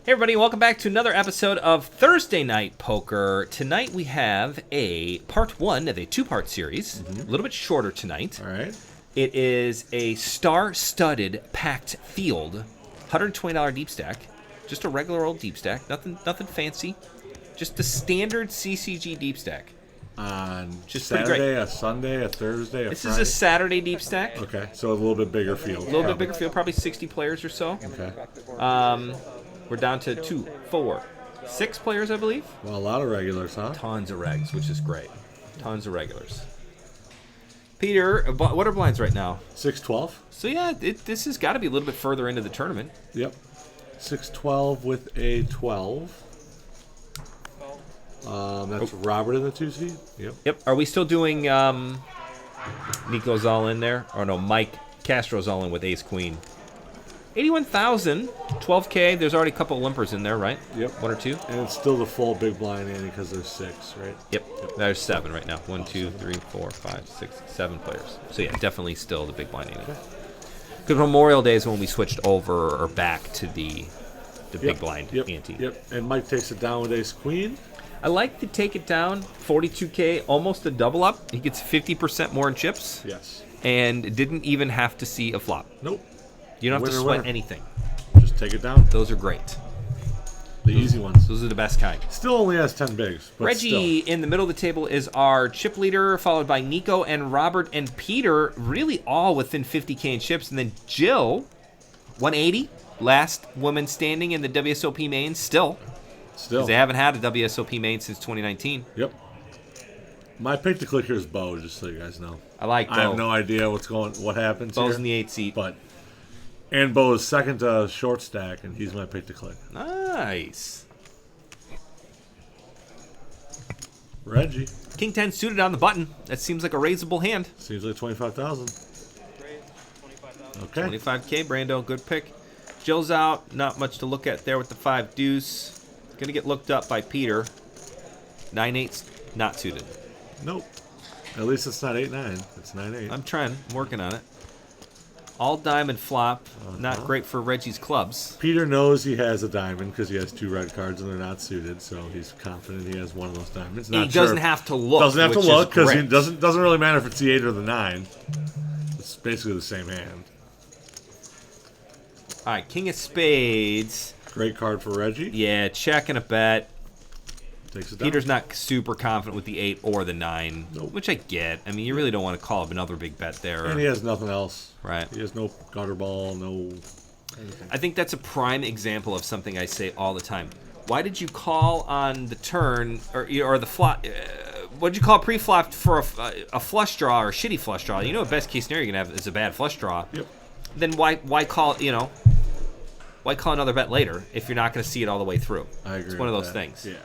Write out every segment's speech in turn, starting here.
Hey everybody, welcome back to another episode of Thursday Night Poker. Tonight we have a part one of a two-part series, a little bit shorter tonight. All right. It is a star-studded packed field, $120 deep stack, just a regular old deep stack, nothing fancy, just the standard CCG deep stack. On Just Saturday, a Sunday, a Thursday, a Friday? This is a Saturday deep stack. Okay, so a little bit bigger field. A little bit bigger field, probably 60 players or so. Okay. We're down to 2, 4, 6 players, I believe. Well, a lot of regulars, huh? Tons of regs, which is great. Tons of regulars. Peter, what are blinds right now? 6-12. So yeah, this has got to be a little bit further into the tournament. Yep. 6-12 with a 12. That's Robert in the 2 seed. Yep. Yep. Are we still doing Niko's all in there? Or no, Mike Castro's all in with ace queen. 81,000, 12K. There's already a couple of limpers in there, right? Yep. 1 or 2. And it's still the full big blind, Andy, because there's 6, right? Yep. There's 7 right now. 1, 2, 3, 4, 5, 6, 7 players. So yeah, definitely still the big blind ante. Because Memorial Day is when we switched over or back to the big blind ante. Yep. And Mike takes it down with ace queen. I like to take it down, 42K, almost a double up. He gets 50% more in chips. Yes. And didn't even have to see a flop. Nope. You don't have to sweat winner. anything. Just take it down. Those are great. The easy ones. Those are the best kind. Still only has 10 bigs. But Reggie in the middle of the table is our chip leader, followed by Niko and Robert and Peter, really all within 50K in chips. And then Jill, 180, last woman standing in the WSOP main still. Because they haven't had a WSOP main since 2019. Yep. My pick to click here is Bo, just so you guys know. I like Bo. I have no idea what happens Bo's here. in the 8 seat. And Bo is second to short stack, and he's my pick to click. Nice. Reggie. King 10 suited on the button. That seems like a raisable hand. Seems like 25,000. Okay. 25K, Brando, good pick. Jill's out. Not much to look at there with the 5 deuce. Going to get looked up by Peter. 9-8's not suited. Nope. At least it's not 8-9. It's 9-8. I'm trying. I'm working on it. All diamond flop. Not great for Reggie's clubs. Peter knows he has a diamond because he has 2 red cards and they're not suited, so he's confident he has one of those diamonds. He doesn't have to look. Doesn't have to look because it doesn't really matter if it's the 8 or the 9. It's basically the same hand. All right, King of Spades. Great card for Reggie. Yeah, check and a bet. Takes it down. Peter's not super confident with the 8 or the 9, which I get. I mean, you really don't want to call up another big bet there. And he has nothing else. Right. He has no gutter ball, no anything. I think that's a prime example of something I say all the time. Why did you call on the turn or the flop? What did you call pre-flop for a flush draw or a shitty flush draw? You know, best case scenario you're gonna have is a bad flush draw. Yep. Then why call why call another bet later if you're not going to see it all the way through? I agree. It's one of with those that. things. Yeah.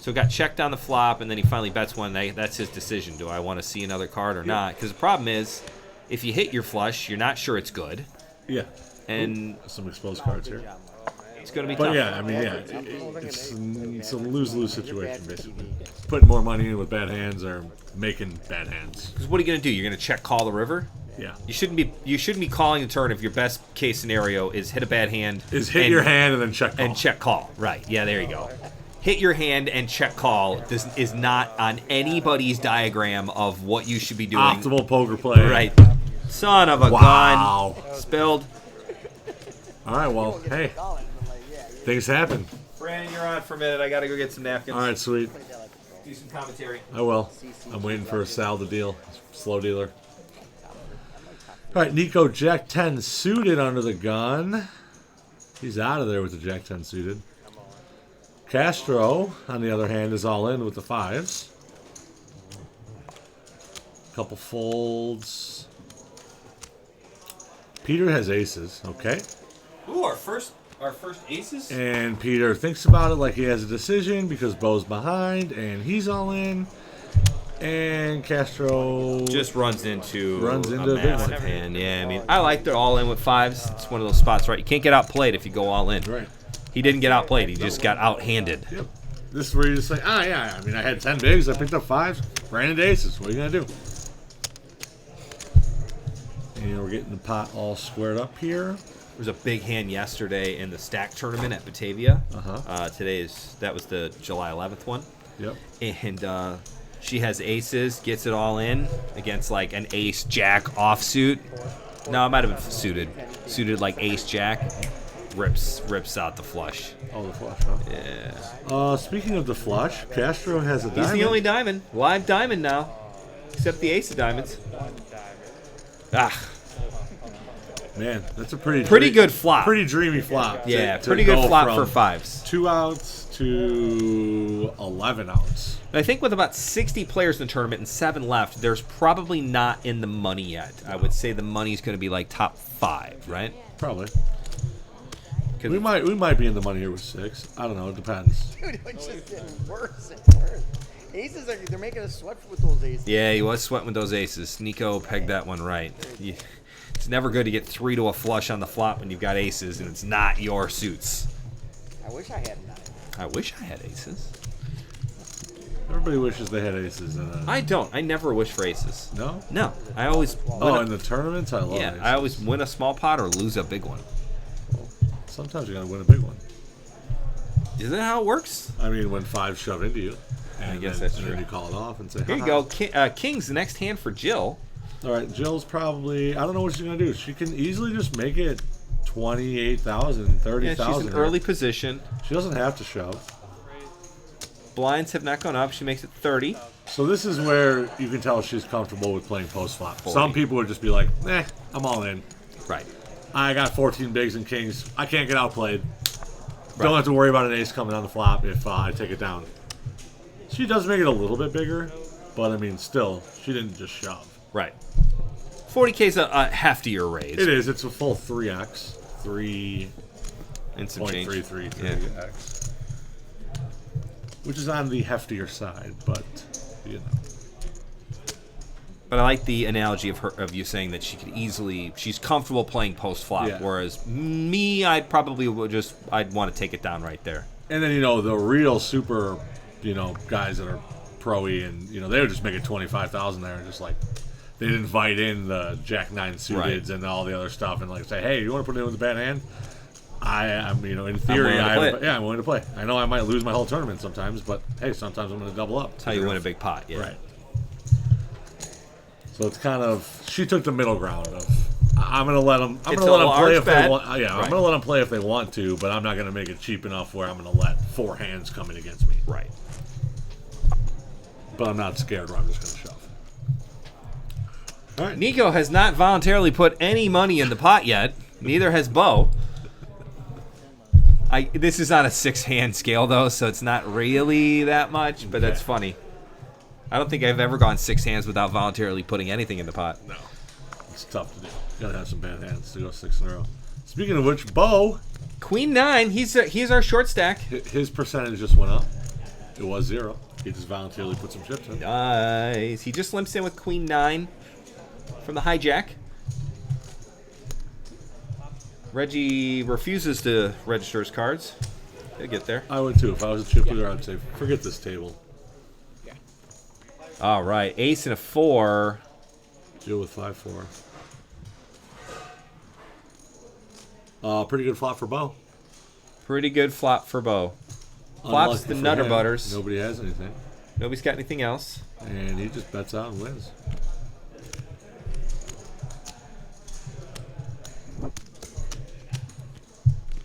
So got checked on the flop, and then he finally bets one. That's his decision. Do I want to see another card or not? Because the problem is, if you hit your flush, you're not sure it's good. Yeah. And some exposed cards here. It's going to be But tough. yeah, I mean, it's a lose-lose situation, basically. Putting more money in with bad hands or making bad hands. Because what are you going to do? You're going to check call the river? Yeah. You shouldn't be calling the turn if your best case scenario is hit a bad hand. Is hit your hand and then check call. And check call. Right. Yeah, there you go. Hit your hand and check call is not on anybody's diagram of what you should be doing. Optimal poker play. Right. Son of a gun. Spilled. All right, well, hey. Things happen. Brandon, you're on for a minute. I got to go get some napkins. All right, sweet. Do some commentary. I will. I'm waiting for Sal to deal. Slow dealer. All right, Niko, Jack 10 suited under the gun. He's out of there with the Jack 10 suited. Castro, on the other hand, is all in with the 5s. Couple folds. Peter has aces, okay. Ooh, our first aces? And Peter thinks about it like he has a decision because Bo's behind, and he's all in. And Castro just runs into a big massive hand. Yeah, I mean, I like the all in with 5s. It's one of those spots, right? You can't get outplayed if you go all in. Right. He didn't get outplayed. He just got out-handed. Yep. This is where you just say, yeah, I mean, I had 10 bigs. I picked up 5s. Ran into aces. What are you going to do? And we're getting the pot all squared up here. was a big hand yesterday in the stack tournament at Batavia. Uh-huh. That was the July 11th one. Yep. And she has aces, gets it all in against like an ace jack offsuit. No, it might have been suited like ace jack. Rips out the flush. Oh, the flush, huh? Yeah. Speaking of the flush, Castro has a diamond. He's the only diamond. Live diamond now. Except the ace of diamonds. Ah. Man, that's a pretty good flop. Pretty dreamy flop. Yeah, to pretty good go flop from for fives. 2 outs to 11 outs. I think with about 60 players in the tournament and 7 left, there's probably not in the money yet. I would say the money's going to be like top 5, right? Probably. We might be in the money here with 6. I don't know. It depends. Dude, it's just getting worse and worse. Aces they're making us sweat with those aces. Yeah, he was sweating with those aces. Niko pegged that one right. It's never good to get 3 to a flush on the flop when you've got aces and it's not your suits. I wish I had 9. I wish I had aces. Everybody wishes they had aces. I don't. I never wish for aces. No? No. I always in the tournaments? I love aces. I always win a small pot or lose a big one. Well, sometimes you got to win a big one. Isn't that how it works? I mean, when 5 shove into you. I guess that's true. And then you call it off and say, Here you go. King's the next hand for Jill. All right, Jill's probably, I don't know what she's going to do. She can easily just make it 28,000, 30,000. Yeah, she's in early position. She doesn't have to shove. Blinds have not gone up. She makes it 30. So this is where you can tell she's comfortable with playing post flop. Some people would just be like, I'm all in. Right. I got 14 bigs and kings. I can't get outplayed. Right. Don't have to worry about an ace coming on the flop if I take it down. She does make it a little bit bigger, but I mean, still, she didn't just shove. Right. 40K is a heftier raise. It is. It's a full 3x. 3.333x. Yeah. Which is on the heftier side, but, you know. But I like the analogy of you saying that she's comfortable playing post flop, whereas me, I'd want to take it down right there. And then, the real super, guys that are pro-y and, they would just make it 25,000 there and just like, they'd invite in the Jack 9 suiteds and all the other stuff and like say, hey, you want to put it in with a bad hand? I'm in theory, I'm willing to play. I know I might lose my whole tournament sometimes, but hey, sometimes I'm going to double up. That's how you win a big pot, yeah. Right. So it's kind of, she took the middle ground of, I'm going to let them play if they want. Yeah, I'm going to let them play if they want to, but I'm not going to make it cheap enough where I'm going to let 4 hands come in against me. Right. But I'm not scared where I'm just going to shove. All right. Niko has not voluntarily put any money in the pot yet. Neither has Bo. This is on a 6-hand scale, though, so it's not really that much, but that's funny. I don't think I've ever gone 6 hands without voluntarily putting anything in the pot. No. It's tough to do. You gotta have some bad hands to go 6 in a row. Speaking of which, Bo. Queen 9, he's our short stack. His percentage just went up. It was 0. He just voluntarily put some chips in. Nice. He just limps in with Queen 9 from the hijack. Reggie refuses to register his cards. He'll get there. I would too. If I was a chip leader, I'd say, forget this table. All right. Ace and a 4. Deal with 5-4. Pretty good flop for Bo. Pretty good flop for Bo. Flops the Nutter Butters. Nobody has anything. Nobody's got anything else. And he just bets out and wins.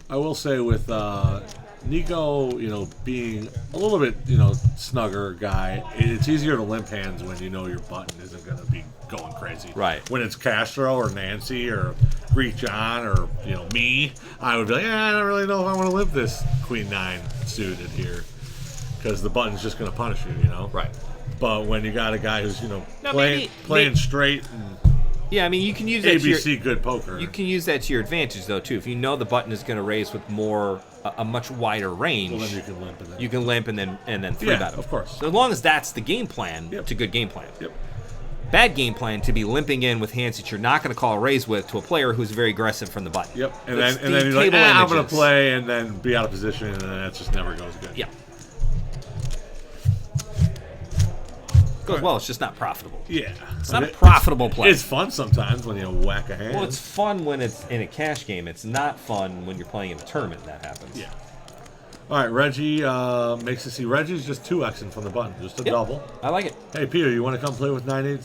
I will say with Niko, being a little bit, snugger guy, it's easier to limp hands when your button isn't going to be going crazy. Right. When it's Castro or Nancy or Greek John or, me, I would be like, I don't really know if I want to limp this Queen 9 suited here because the button's just going to punish you, Right. But when you got a guy who's, playing straight and yeah, I mean, you can use that ABC good poker. You can use that to your advantage, though, too. If you know the button is going to raise with a much wider range, well, then you can limp. You can limp and then 3-bet him. Of course. So as long as that's the game plan, it's a good game plan. Yep. Bad game plan to be limping in with hands that you're not going to call a raise with to a player who's very aggressive from the button. Yep. And then you're like, I'm going to play and then be out of position, and then that just never goes good. Yeah. Goes well. It's just not profitable. Yeah. It's not a profitable play. It's fun sometimes when you whack a hand. Well, it's fun when it's in a cash game. It's not fun when you're playing in a tournament and that happens. Yeah. All right, Reggie makes us see. Reggie's just 2xing from the button, just a double. I like it. Hey, Peter, you want to come play with 9-8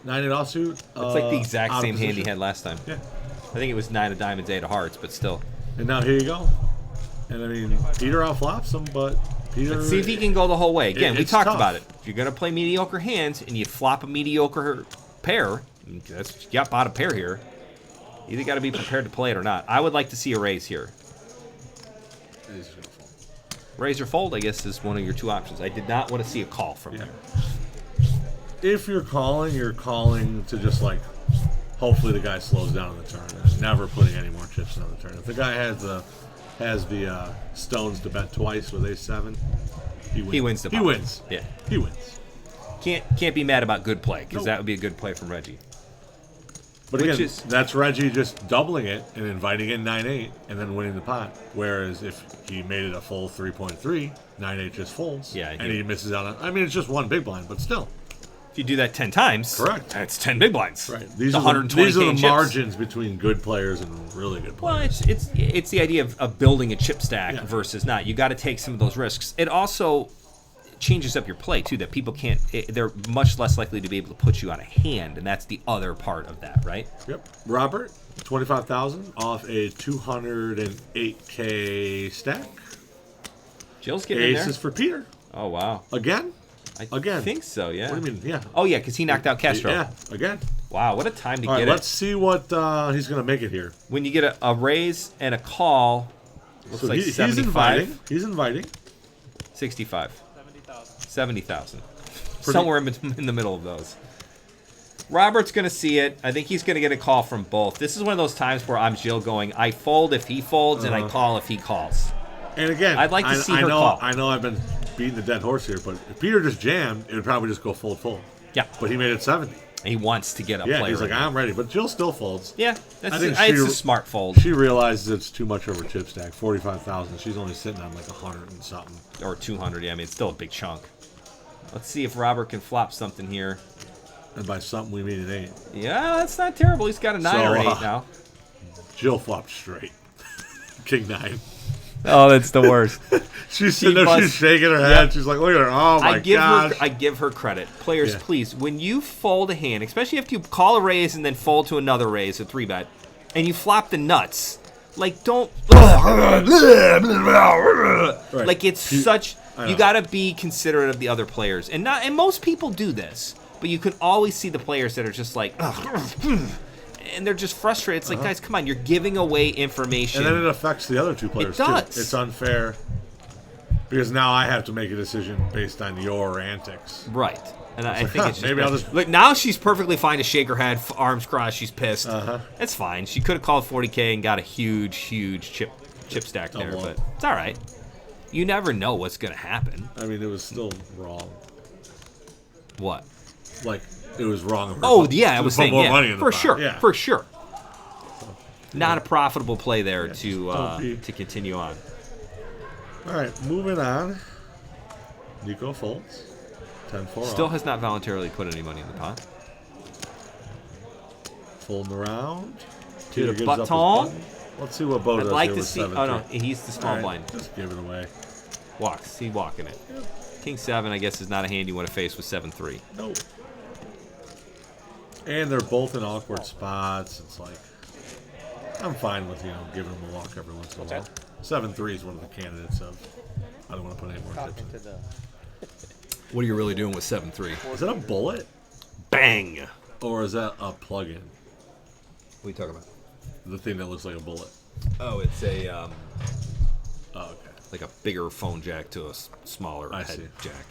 offsuit? It's It's like the exact same hand he had last time. Yeah. I think it was 9 of diamonds, 8 of hearts, but still. And now here you go. And I mean, Peter outflops him, but Peter. Let's see if he can go the whole way. Again, we it's talked tough. about it. If you're going to play mediocre hands and you flop a mediocre pair, you got bottom pair here. You either got to be prepared to play it or not. I would like to see a raise here. He's gonna fold. Raise or fold, I guess, is one of your 2 options. I did not want to see a call from Yeah. here. If you're calling to just like, hopefully the guy slows down in the turn. There's never putting any more chips in on the turn. If the guy has the stones to bet twice with ace-7, he wins. He wins the He pot. wins. Yeah. He wins. Can't be mad about good play, because Nope. that would be a good play from Reggie. But Which again, is- that's Reggie just doubling it and inviting in 9-8 and then winning the pot. Whereas if he made it a full 3.3, 9-8 just folds. Yeah, and he misses out on. I mean, it's just one big blind, but still. If you do that 10 times, Correct. that's 10 big blinds. Right. It's These are 120 these are the chips. margins between good players and really good Well, players. it's the idea of building a chip stack Yeah. versus not. You got to take some of those risks. It also changes up your play too. That people can't. They're much less likely to be able to put you on a hand, and that's the other part of that, right? Yep. Robert, 25,000 off a 208K stack. Jill's getting in there. Aces for Peter. Oh wow. Again? I Again. think so. Yeah. What do you mean? Yeah. Oh yeah, because he knocked out Castro. Yeah, again. Wow, what a time to All right, get let's it. see what he's going to make it here. When you get a raise and a call, looks So like he's 75, inviting. He's inviting. 65. 70,000. Pretty- Somewhere in the middle of those. Robert's going to see it. I think he's going to get a call from both. This is one of those times where I'm Jill going, I fold if he folds and I call if he calls. And again, I'd like to see her know, call. I know I've been beating the dead horse here, but if Peter just jammed, it would probably just go fold. Yeah. But he made it 70. He wants to get a Yeah, player. he's like, in. I'm ready. But Jill still folds. Yeah, that's I think it's she- a smart fold. She realizes it's too much over chip stack. 45,000. She's only sitting on like 100 and something. Or 200, yeah, I mean, it's still a big chunk. Let's see if Robert can flop something here. And by something, we mean it ain't. Yeah, that's not terrible. He's got a 9 or an 8 now. Jill flopped straight. King 9. Oh, that's the worst. She's sitting there, must- she's shaking her head. Yep. She's like, look at her. Oh my gosh. I give her credit. Players, Yeah. please, when you fold a hand, especially if you call a raise and then fold to another raise, a 3-bet, and you flop the nuts, like don't like it's such I know. you got to be considerate of the other players. And most people do this, but you can always see the players that are just like and they're just frustrated. It's like, guys, come on, you're giving away information. And then it affects the other two players does. too. It's unfair because now I have to make a decision based on your antics. Right. And I think it's just maybe I'll just- look. Now she's perfectly fine to shake her head, arms crossed. She's pissed. That's fine. She could have called 40K and got a huge chip stack there, Double but up. it's all right. You never know what's gonna happen. I mean, it was still wrong. What? Like it was wrong. Of her Oh to yeah, I put was saying more money in the for pot. sure, Yeah. for sure. Not a profitable play there just to don't be- to continue on. All right, moving on. Niko folds. 10-4 Still off. has not voluntarily put any money in the pot. Folding around. To Peter the gives up his button. button. Let's see what Bo I'd does like here to with see. 7-3. Oh no, he's the small All right, blind. just give it away. Walks. He's walking it. King 7, I guess, is not a hand you want to face with 7-3. Nope. And they're both in awkward spots. It's like I'm fine with giving them a walk every once in a while. 7-3 is one of the candidates of. I don't want to put any more Talking chips to in. the What are you really doing with 7-3? Is that a bullet Bang! or is that a plug-in? What are you talking about? The thing that looks like a bullet. Oh, it's a Oh, okay. like a bigger phone jack to a smaller I head see. jack.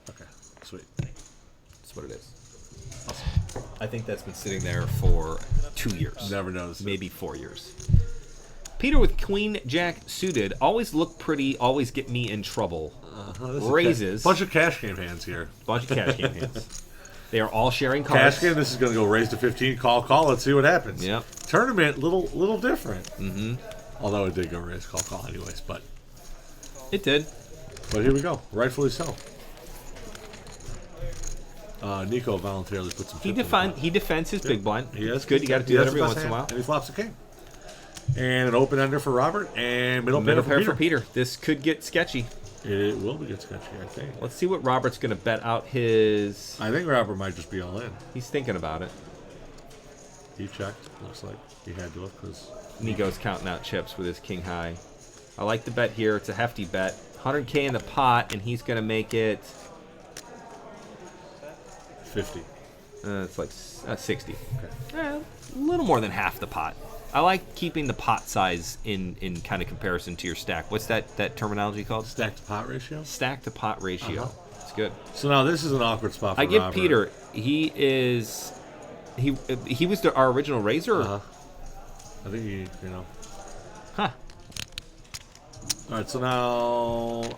Okay. Sweet. That's what it is. I think that's been sitting there for 2 years. Never noticed. Maybe 4 years. Peter with Queen Jack suited. Always look pretty, always get me in trouble. This is Raises. Bunch of cash game hands here. Bunch of cash game hands. They are all sharing cards. Cash game. This is going to go raise to 15. Call. Let's see what happens. Yep. Tournament, little different. Mm-hmm. Although it did go raise call anyways, but It did. here we go. Rightfully so. Niko voluntarily puts some He chips in the pot. he defends his big blind. He has It's good. You got to do that every once in a while. And he flops a king. And an open ender for Robert, and middle pair for Peter. This could get sketchy. It will get sketchy, I think. Let's see what Robert's going to bet out his... I think Robert might just be all in. He's thinking about it. He checked. Looks like he had to because Niko's counting out chips with his king high. I like the bet here. It's a hefty bet. 100K in the pot, and he's going to make it... 50. It's like 60. Okay. A little more than half the pot. I like keeping the pot size in kind of comparison to your stack. What's that terminology called? Stack to pot ratio? Stack to pot ratio. It's good. So now this is an awkward spot for I give Robert. Peter. He was our original raiser. I think you know. Huh. All right, so now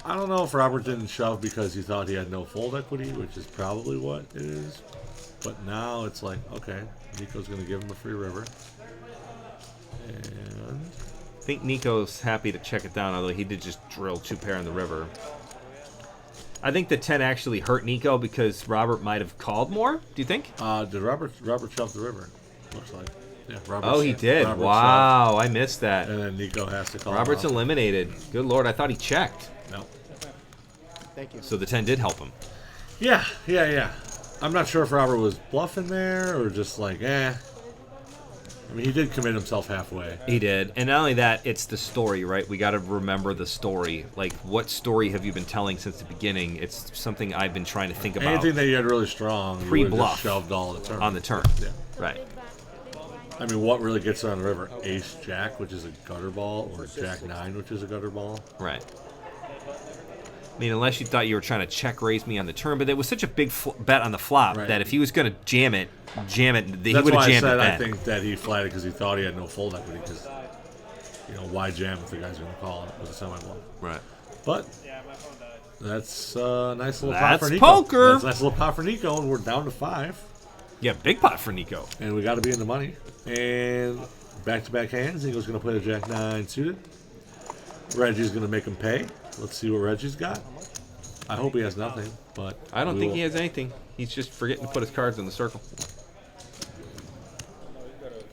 I don't know if Robert didn't shove because he thought he had no fold equity, which is probably what it is. But now it's like, okay, Niko's going to give him a free river. And I think Niko's happy to check it down, although he did just drill 2 pair in the river. I think the 10 actually hurt Niko because Robert might have called more. Do you think? did Robert shove the river? Looks like. Yeah, Robert. Oh, he did. Robert Wow, I missed that. shoved, and then Niko has to call. Robert's him out. eliminated. Good Lord, I thought he checked. No. Thank you. So the 10 did help him. Yeah. I'm not sure if Robert was bluffing there or just like, I mean, he did commit himself halfway. He did. And not only that, it's the story, right? We got to remember the story. Like, what story have you been telling since the beginning? It's something I've been trying to think about. Anything that you had really strong, you would've Pre-bluff. just shoved all the turn. On the turn. Yeah. Right. I mean, what really gets her on the river? Ace Jack, which is a gutter ball, or Jack 9, which is a gutter ball. Right. I mean, unless you thought you were trying to check raise me on the turn, but it was such a big bet on the flop Right. that if he was going to jam it, he would That's have why I jammed said it I then. think that he flatted because he thought he had no fold equity. Because why jam if the guy's going to call it with a semi bluff? Right. But that's a nice little That's pot for Niko. poker. That's a nice little pot for Niko, and we're down to 5. Yeah, big pot for Niko. And we got to be in the money. And back-to-back hands. Niko's going to play the Jack 9 suited. Reggie's going to make him pay. Let's see what Reggie's got. I hope he has nothing, but I don't think he has anything. He's just forgetting to put his cards in the circle.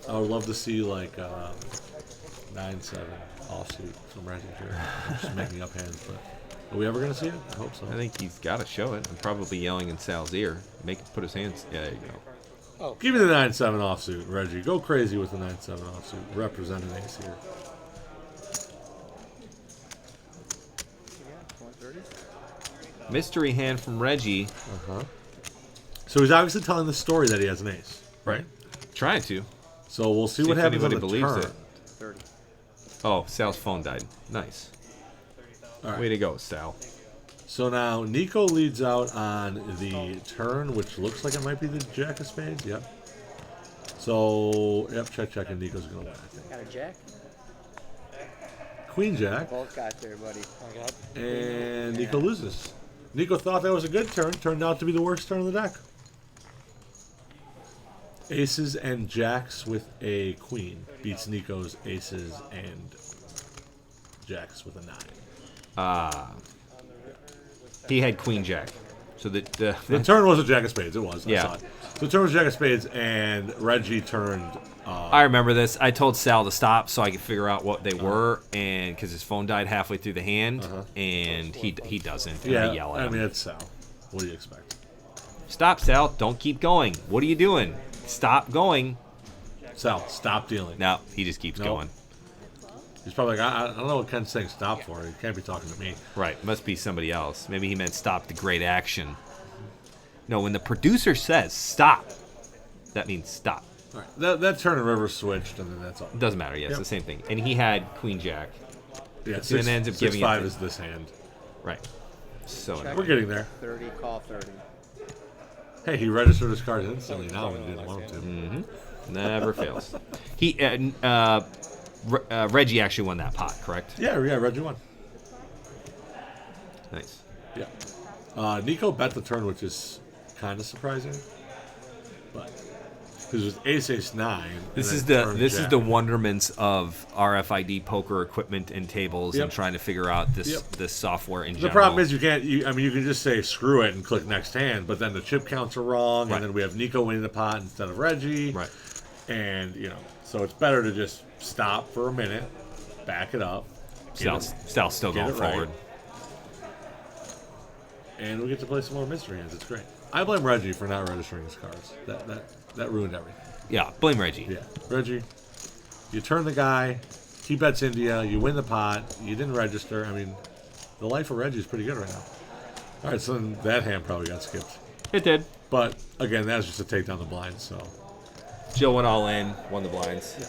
I would love to see like 9-7 offsuit from Reggie here. I'm just making up hands, but are we ever going to see it? I hope so. I think he's got to show it. I'm probably yelling in Sal's ear. Put his hands. Yeah, there you go. Give me the 9-7 offsuit, Reggie. Go crazy with the 9-7 offsuit. Represent an ace here. Mystery hand from Reggie. So he's obviously telling the story that he has an ace, right? Trying to. So we'll see See what if happens on anybody the believes turn. it. 30. Oh, Sal's phone died. Nice. All right. Way to go, Sal. So now Niko leads out on the turn, which looks like it might be the Jack of Spades. Yep. So, check, and Niko's going to win, I think. Got a jack? Queen Jack, Both got there, buddy. and Niko loses. Niko thought that was a good turn. Turned out to be the worst turn of the deck. Aces and jacks with a queen beats Niko's aces and jacks with a 9. He had Queen Jack. So The turn was a Jack of Spades. It was. Yeah. I saw it. So the turn was Jack of Spades, and Reggie turned. I remember this. I told Sal to stop so I could figure out what they were, and because his phone died halfway through the hand, and he doesn't. And I yell at him. mean, it's Sal. What do you expect? Stop, Sal. Don't keep going. What are you doing? Stop going. Sal, stop dealing. No, he just keeps Nope. going. He's probably like, I don't know what Ken's saying stop for. He can't be talking to me. Right. Must be somebody else. Maybe he meant stop the great action. No, when the producer says stop, that means stop. All right. That turn and river switched, and then that's all. It doesn't matter. Yeah, it's Yep. the same thing. And he had Queen Jack. Yeah, So then ends up giving it 6-5 to- is this hand. Right. So Check. annoying. We're getting there. 30, call 30. Hey, he registered his cards instantly now when he didn't want him to. Never fails. He Reggie actually won that pot, correct? Yeah, Reggie won. Nice. Yeah. Niko bet the turn, which is kind of surprising. But Because it was ace, ace, 9. This is the wonderments of RFID poker equipment and tables and trying to figure out this software in general. The problem is you can't. You can just say screw it and click next hand, but then the chip counts are wrong, and then we have Niko winning the pot instead of Reggie. Right. And so it's better to just stop for a minute, back it up. Still going forward. And we get to play some more mystery hands. It's great. I blame Reggie for not registering his cards. That ruined everything. Yeah, blame Reggie. Yeah, Reggie. You turn the guy, he bets India, you win the pot, you didn't register. I mean, the life of Reggie is pretty good right now. All right, so then that hand probably got skipped. It did. But, again, that was just to take down the blinds, so. Jill went all in, won the blinds. Yeah.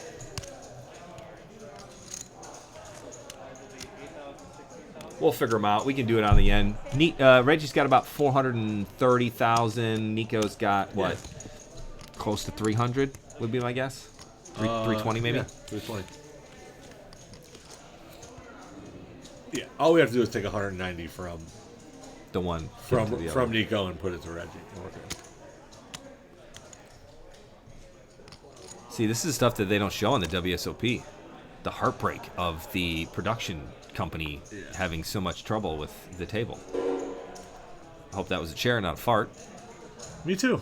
We'll figure them out. We can do it on the end. Reggie's got about 430,000. Niko's got, what, close to 300 would be my guess? 320 maybe? Yeah, 320. Yeah, all we have to do is take 190 from the one. From Niko and put it to Reggie. See, this is stuff that they don't show on the WSOP. The heartbreak of the production company having so much trouble with the table. I hope that was a chair, not a fart. Me too.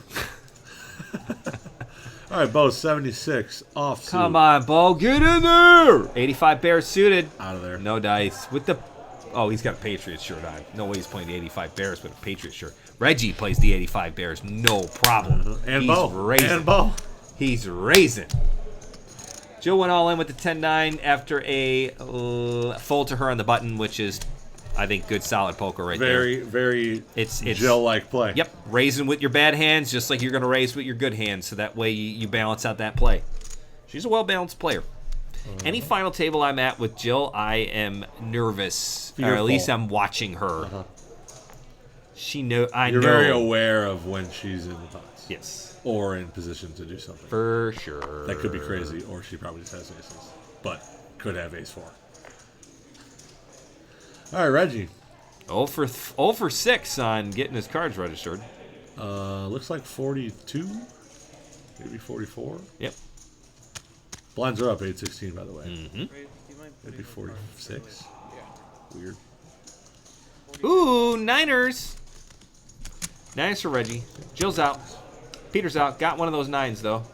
All right, Bo, 76 off. Come on, Bo, get in there. 85 Bears suited. Out of there. No dice with the. Oh, he's got a Patriots shirt on. No way he's playing the 85 Bears with a Patriots shirt. Reggie plays the 85 Bears, no problem. And he's Bo. Raising. And Bo. He's raising. Jill went all in with the 10-9 after a fold to her on the button, which is, I think, good solid poker right there. Very, it's Jill-like play. Yep, raising with your bad hands just like you're going to raise with your good hands, so that way you balance out that play. She's a well-balanced player. Any final table I'm at with Jill, I am nervous, Fearful. or at least I'm watching her. You're very aware of when she's in the pots. Yes. Or in position to do something. For sure. That could be crazy, or she probably just has aces. But could have ace 4. All right, Reggie. 0 for 6 on getting his cards registered. Looks like 42, maybe 44. Yep. Blinds are up 8-16, by the way. Mm-hmm. Maybe 46. Weird. Ooh, Niners. Niners for Reggie. Jill's out. Peter's out. Got one of those 9s, though.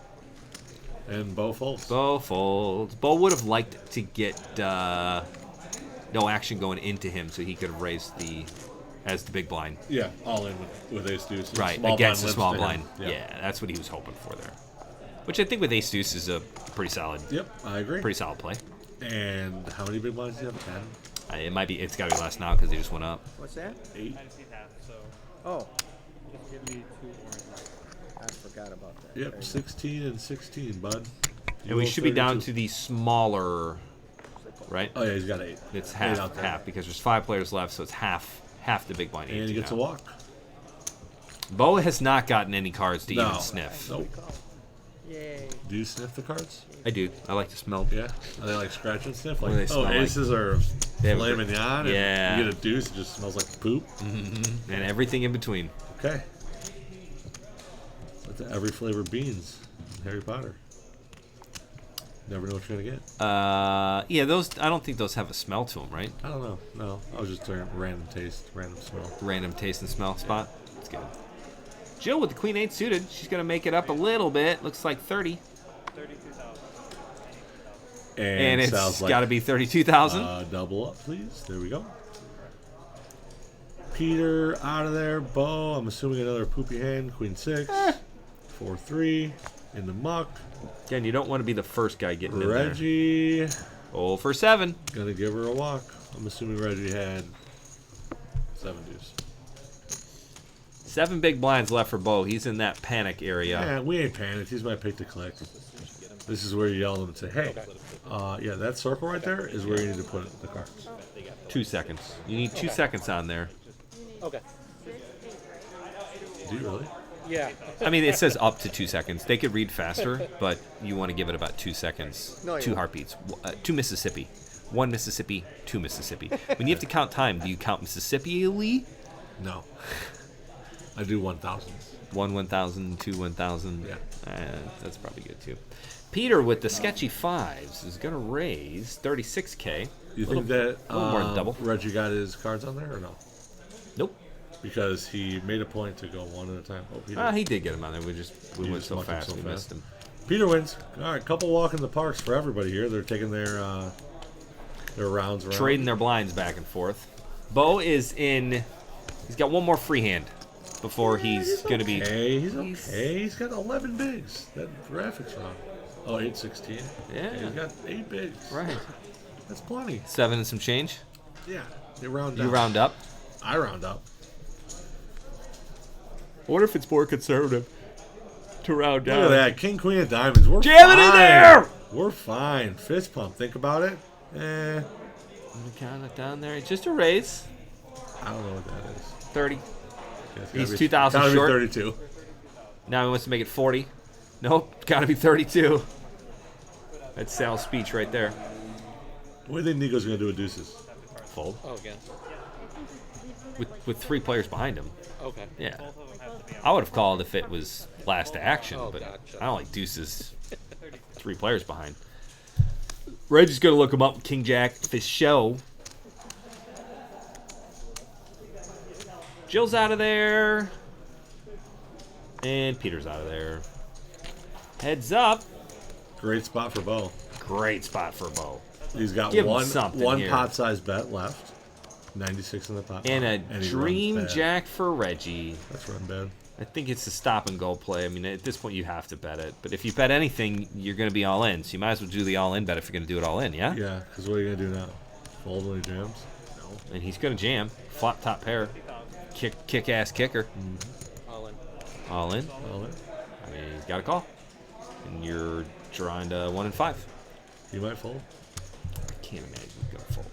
And Bo folds. Bo folds. Bo would have liked to get no action going into him so he could have raised as the big blind. Yeah, all in with ace deuce. Right, against the small blind. Yeah, that's what he was hoping for there. Which I think with ace deuce is a pretty solid. Yep, I agree. Pretty solid play. And how many big blinds do you have? 10? It might be. It's got to be less now because they just went up. What's that? 8. Oh. Give me 2 orange. I forgot about that. Yep, 16 and 16, bud. And we should be down to the smaller, right? Oh yeah, he's got 8. It's half because there's 5 players left, so it's half the big blind. And he gets a walk. Bo has not gotten any cards to even sniff. Nope. Yay. Do you sniff the cards? I do. I like to smell. Yeah. Are they like scratch and sniff? Like, What do they smell like? aces are filet mignon. Yeah. And you get a deuce, it just smells like poop. Mm-hmm. And everything in between. Okay. That's every flavor beans in Harry Potter. Never know what you're gonna get. Yeah, those. I don't think those have a smell to them, right? I don't know. No, I was just doing random taste, random smell. Random taste and smell spot. That's good. Jill with the queen 8 suited. She's gonna make it up a little bit. Looks like 30. 32,000. And it's got to be 32,000. Double up, please. There we go. Peter out of there. Bo, I'm assuming another poopy hand. Queen 6. 4-3. In the muck. Again, you don't want to be the first guy getting Reggie. in there. 0 for 7. Gonna give her a walk. I'm assuming Reggie had 7 deuce. 7 big blinds left for Bo. He's in that panic area. Yeah, we ain't panicked. He's my pick to click. This is where you yell at him and say, hey, yeah, that circle right there is where you need to put the cards. 2 seconds. You need 2 seconds on there. Okay. Do you really? Yeah. I mean, it says up to 2 seconds. They could read faster, but you want to give it about 2 seconds. No, you 2 won't. heartbeats. 2 Mississippi. 1 Mississippi, 2 Mississippi. When you have to count time, do you count Mississippi-ly? No. I do 1,000. 1,000, 1,000. Yeah. That's probably good too. Peter with the sketchy fives is going to raise 36K. You think that a little more than double. Reggie got his cards on there or no? Nope. Because he made a point to go one at a time. Oh, He did get him on there. We went just so mucked him fast so we fast. missed him. Peter wins. All right, couple walk in the parks for everybody here. They're taking their rounds around. Trading their blinds back and forth. Bo is in. He's got one more free hand before he's going to be. He's okay. He's got 11 bigs. That graphics wrong. Oh, 816. Yeah. He's got 8 bigs. Right. That's plenty. 7 and some change. Yeah. They round down. You round up. I round up. I wonder if it's more conservative to round down. Look at that. King, queen of diamonds. We're Jam fine. it in there! We're fine. Fist pump. Think about it. Count it down there. Just a raise. I don't know what that is. 30. It's He's gotta be- 2,000 gotta be short. 32. Now he wants to make it 40. Nope. Got to be 32. That's Sal's speech right there. What do you think Niko's going to do with deuces? Fold. Oh, again. With 3 players behind him. Okay. Yeah. Both of them have to be on. I would have called if it was last action, Oh, but gotcha. I don't like deuces. 3 players behind. Reggie's going to look him up. King Jack, this show. Jill's out of there. And Peter's out of there. Heads up. Great spot for Bo. Great spot for Bo. He's got Give him one something here. pot-sized bet left. 96 in the pot. And a he dream runs bad. Jack for Reggie. That's run bad. I think it's a stop and go play. I mean, at this point, you have to bet it. But if you bet anything, you're going to be all in. So you might as well do the all in bet if you're going to do it all in, yeah? Yeah, because what are you going to do now? Fold when he jams? And he's going to jam. Flop top pair. Kick ass kicker. All in. All in. All in. I mean, he's got a call. And you're drawing to 1 and 5. You might fold. I can't imagine he's going to fold.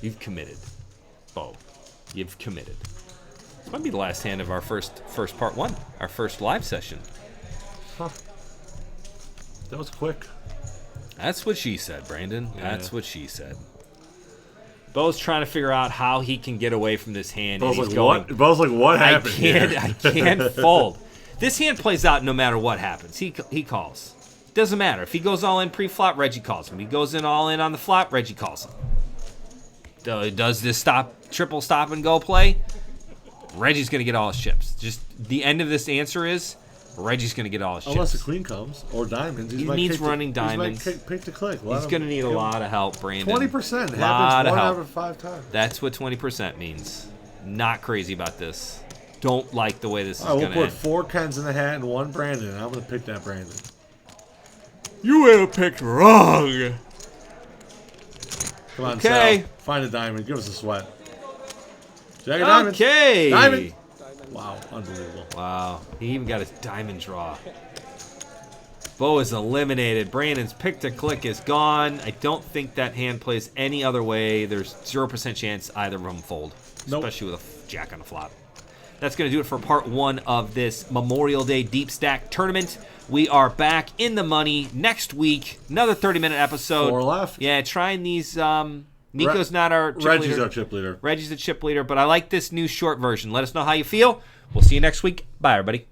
You've committed. Bo. You've committed. This might be the last hand of our first part 1. Our first live session. Huh. That was quick. That's what she said, Brandon. Yeah. That's what she said. Bo's trying to figure out how he can get away from this hand. Bo's and like, he's going, what? Bo's like, what happened here? I can't fold. This hand plays out no matter what happens. He calls. Doesn't matter. If he goes all in pre-flop, Reggie calls him. He goes in all in on the flop, Reggie calls him. Does this triple stop and go play? Reggie's going to get all his chips. Just the end of this answer is Reggie's going to get all his chips. Unless the queen comes or diamonds. He needs running diamonds. He's pick to click. He's going to need a lot of help, Brandon. 20% Lot happens of 1 help. out of 5 times. That's what 20% means. Not crazy about this. Don't like the way this is All right, going we'll to put end. 4 Kens in the hat and 1 Brandon, and I'm going to pick that Brandon. You would have picked wrong. Come on, Okay. Sal. Find a diamond. Give us a sweat. Jack of diamonds. Okay. Diamond. Wow, unbelievable. Wow. He even got his diamond draw. Bo is eliminated. Brandon's pick to click is gone. I don't think that hand plays any other way. There's 0% chance either of them fold, Nope. especially with a jack on the flop. That's going to do it for part 1 of this Memorial Day Deep Stack tournament. We are back in the money next week. Another 30-minute episode. 4 left. Yeah, trying these. Niko's not our chip Reggie's leader. our chip leader. Reggie's the chip leader, but I like this new short version. Let us know how you feel. We'll see you next week. Bye, everybody.